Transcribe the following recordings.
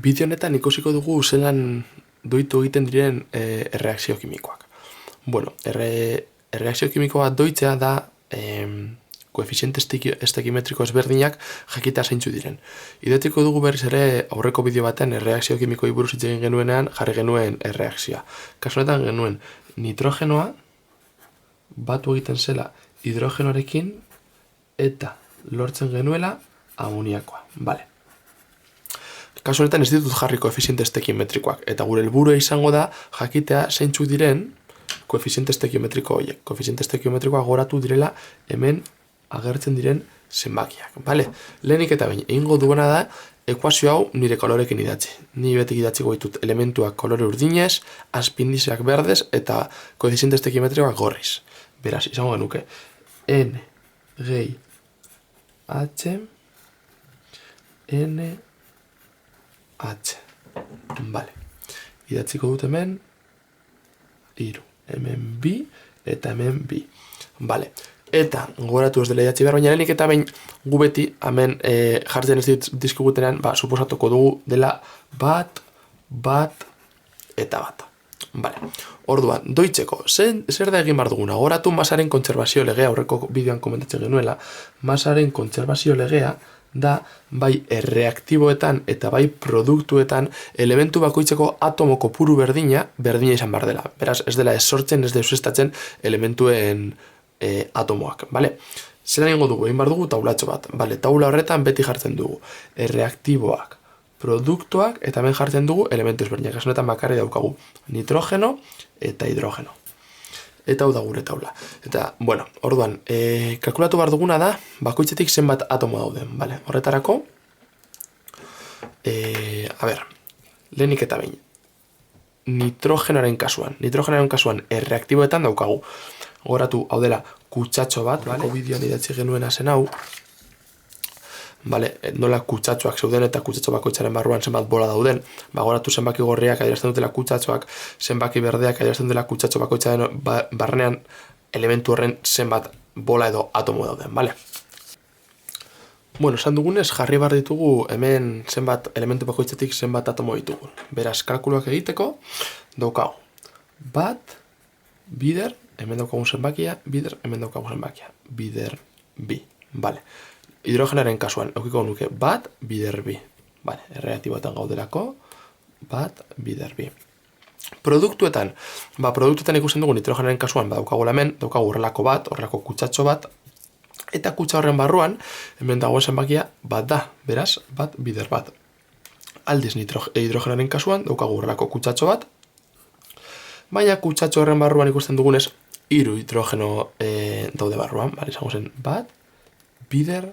Bideo honetan ikusiko dugu zelan doitu egiten diren erreakzio kimikoak. Bueno, erreakzio kimiko bat doitzea da koefiziente estekimetriko ezberdinak jakita zeintzu diren. Idetiko dugu berriz ere aurreko bideo baten erreakzio kimikoi buruz hitz egin genuenean jarri genuen erreakzioa. Kasu honetan genuen nitrogenoa batu egiten zela hidrogenoarekin eta lortzen genuela amoniakoa. Vale. Kasu honetan ez ditut jarri koefiziente estekimetrikoak, eta gure helburua izango da jakitea zeintzuk diren koefiziente estekimetriko horiek. Koefiziente estekimetrikoak goratu direla hemen agertzen diren zenbakiak. Vale? Lehenik eta behin, egingo duena da ekuazio hau nire kolorekin idatzi. Ni betik idatziko ditut elementuak kolore urdinez, azpindizeak berdez eta koefiziente estekimetrikoak gorriz. Beraz, izango genuke N gehi H N H. Vale. Idatziko dut hemen hiru. Hemen bi eta hemen bi. Vale. Eta gogoratu ez dela idatzi behar, baina lehenik eta behin gu beti hemen jartzen ez dizkigutenean, suposatuko dugu dela bat eta bat. Vale. Orduan, doitzeko, zer da egin behar duguna? Gogoratu masaren kontserbazio legea, aurreko bideoan komentatzen genuela, masaren kontserbazio legea da bai erreaktiboetan eta bai produktuetan elementu bakoitzeko atomo kopuru berdina izan behar dela. Beraz, ez dela ez sortzen, ez deusestatzen elementuen atomoak. Vale? Zeran egingo dugu, egin behar dugu taulatxo bat. Vale, taula horretan beti jartzen dugu erreaktiboak, produktuak eta hemen jartzen dugu elementu ezberdinak. Kasu honetan bakarrik daukagu nitrogeno eta hidrogeno. Eta hau da gure taula. Eta, bueno, orduan, kalkulatu behar duguna da, bakoitzetik zenbat atomo dauden. Vale? Horretarako, lehenik eta behin, nitrogenoaren kasuan erreaktiboetan daukagu. Gogoratu, hau dela, kutsatxo bat, vale? Bideoan idatzi genuena zen hau, vale, nola kutsatxoak zeuden eta kutsatxo bakoitzaren barruan zenbat bola dauden. Gogoratu zenbaki gorriak adierazten dutela kutsatxoak, zenbaki berdeak adierazten dutela kutsatxo bakoitzaren barnean elementu horren zenbat bola edo atomo dauden, vale? Bueno, esan dugunez, jarri behar ditugu hemen zenbat elementu bakoitzetik zenbat atomo ditugu. Beraz, kalkuluak egiteko, daukagu. Bat, bider, hemen daukagun zenbakia, bider, hemen daukagun zenbakia. Bider, bi, vale. Hidrogenaren kasuan, eukiko nuke bat, bider bi. Vale, erreaktiboetan gaudelako, bat, bider bi. Produktuetan ikusten dugu nitrogenaren kasuan, daukagu hemen, daukagu horrelako bat, horrelako kutsatxo bat, eta kutsa horren barruan, hemen dagoen zenbakia bat da, beraz, bat, bider bat. Aldiz hidrogenaren kasuan, daukagu horrelako kutsatxo bat, baina kutsatxo horren barruan ikusten dugunez, hiru hidrogeno daude barruan, izango zen bat, bider,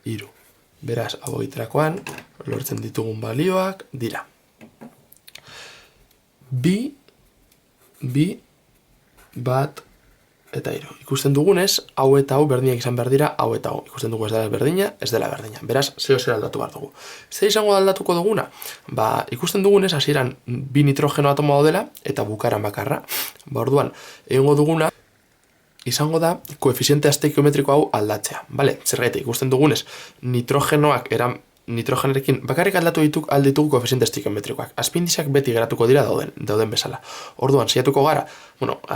hiru. Beraz, hau egiterakoan, lortzen ditugun balioak dira. Bi, bat, eta hiru. Ikusten dugunez, hau eta hau berdinak izan behar dira, hau eta hau. Ikusten dugu ez dela berdina, ez dela berdina. Beraz, zer aldatu behar dugu. Zer izango aldatuko duguna? Ikusten dugunez, hasieran bi nitrogeno atomo daudela, eta bukaran bakarra. Orduan, egingo duguna, izango da koefiziente esteikiometriko hau aldatzea. Vale? Zergatik, ikusten dugunez, nitrogenarekin bakarrik alditugu koefiziente esteikiometrikoak. Azpindizeak beti geratuko dira dauden bezala. Orduan, saiatuko gara,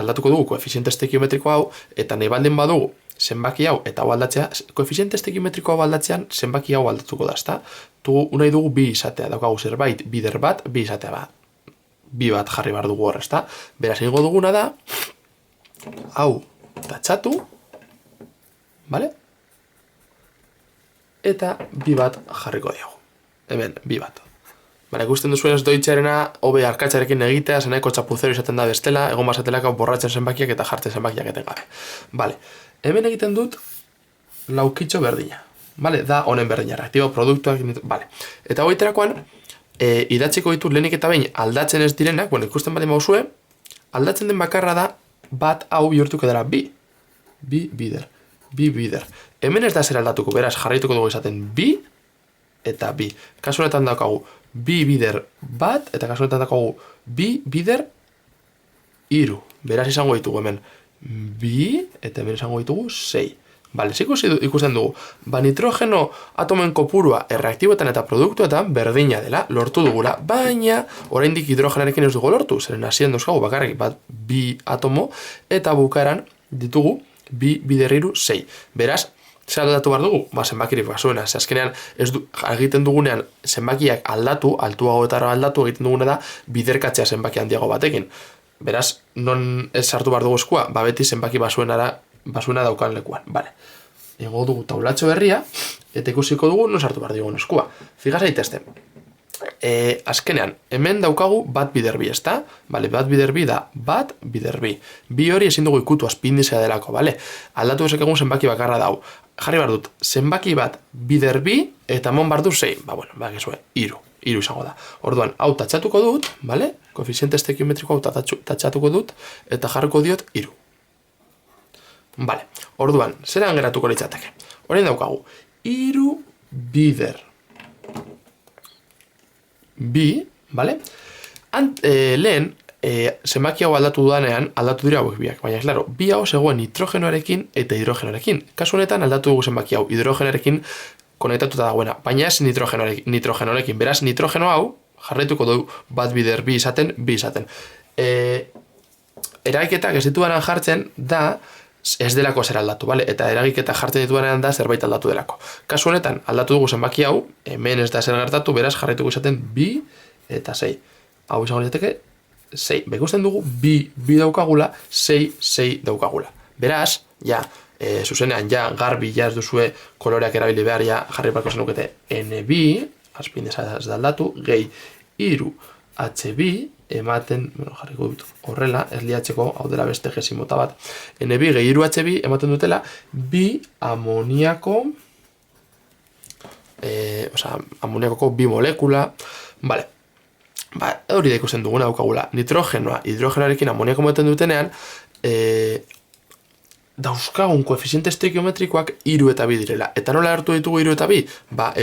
aldatuko dugu koefiziente esteikiometriko hau, eta nahi baldin badugu zenbaki hau eta hau aldatzea, koefiziente esteikiometriko hau aldatzean zenbaki hau aldatuko da, ezta? Nahi dugu bi izatea, daukagu zerbait, bider bat, bi izatea ba. Bi bat jarri behar dugu hor, ezta? Beraz, egingo duguna da, hau tatxatu, vale? Eta bi bat jarriko diogu. Hemen, bi bat. Bale, ikusten duzuen ez doitxarena, hobe arkatxarekin egitea, zeneko txapuzero izaten da bestela, egon bazatelaka borratzen zenbakiak eta jartzen zenbakiak etengabe. Bale, hemen egiten dut laukitxo berdina. Bale, da honen berdina, reaktibo, produktuak, bale. Eta hoiterakoan, idatziko ditut lehenik eta behin aldatzen ez direnak, ikusten baldin bauzue, aldatzen den bakarra da, bat hau bihurtuko dela bi. Bi bider. Hemen ez da zer aldatuko, beraz jarraituko dugu izaten bi eta bi. Kasu honetan daukagu bi bider bat eta kasu honetan daukagu bi bider hiru. Beraz izango ditugu hemen bi eta hemen izango ditugu 6. Bale, ikusten dugu, nitrogeno atomen kopurua erreaktiboetan eta produktuetan berdina dela lortu dugula, baina oraindik hidrogenarekin ez dugu lortu, zeren hasien dauzkagu bakarrik bi atomo eta bukaeran ditugu bi bider hiru 6. Beraz, zer aldatu behar dugu? Zenbakirik basuena. Azkenean, egiten dugunean zenbakiak aldatu, altuagoetara aldatu egiten duguna da biderkatzea zenbaki handiago batekin. Beraz, non ez sartu behar dugu eskua? Beti zenbaki basuena daukan lekuan. Bale. Ego dugu taulatxo berria, eta ikusiko dugu non sartu behar dugu eskua. Figaz aitezten. Azkenean, hemen daukagu bat bider bi, ezta? Bale, bat bider bi da bat bider bi. Bi hori ezin dugu ikutu azpindizea delako, bale? Aldatu egun zenbaki bakarra dau. Jarri behar dut, zenbaki bat bider bi eta mon behar du 6. Iru izango da. Orduan, hau tatxatuko dut, bale? Koefiziente estequiometriko hau tatxatuko dut, eta jarriko diot iru. Bale, orduan, zeran geratuko litzateke? Orain daukagu, iru bider bi, bale? Lehen, zenbaki hau aldatu dudanean, aldatu dira hauek biak, baina, klaro, bi hau zegoen nitrogenoarekin eta hidrogenoarekin. Kasu honetan aldatu dugu zenbaki hau hidrogenoarekin konektatuta dagoena, baina ez nitrogenoarekin. Beraz, nitrogeno hau, jarraituko du bat bider bi izaten, Eragiketak ez dituanan jartzen da ez delako zer aldatu, bale? Eta eragiketak jartzen dituanean da zerbait aldatu delako. Kasu honetan, aldatu dugu zenbaki hau, hemen ez da zer gertatu, beraz, jarraituko izaten bi eta 6. Hau izango litzateke 6. Ikusten dugu bi daukagula, 6 daukagula. Beraz, zuzenean, garbi ez duzue koloreak erabili behar, jarri barko zenukete NB, azpindez ez da aldatu, gehi iru HB, ematen, jarriko dut horrela, ez liatzeko, hau dela beste gesimota bat, NB gehi iru HB ematen dutela, bi amoniako, amoniakoko bi molekula, bale, hori da ikusten duguna daukagula, nitrogenoa, hidrogenoarekin amoniako ematen dutenean, dauzkagun koefiziente estequiometrikoak 3 eta 2 direla. Eta nola hartu ditugu 3 eta 2?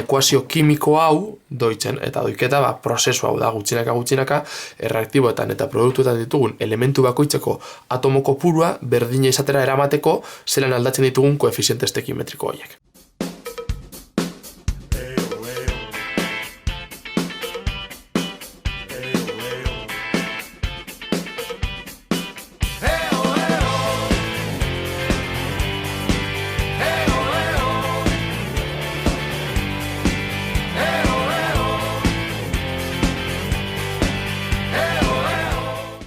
Ekuazio kimiko hau doitzen, eta doiketa prozesu hau da gutxinaka erreaktiboetan eta produktuetan ditugun elementu bakoitzeko atomo kopurua berdina izatera eramateko zelan aldatzen ditugun koefiziente estequiometriko horiek.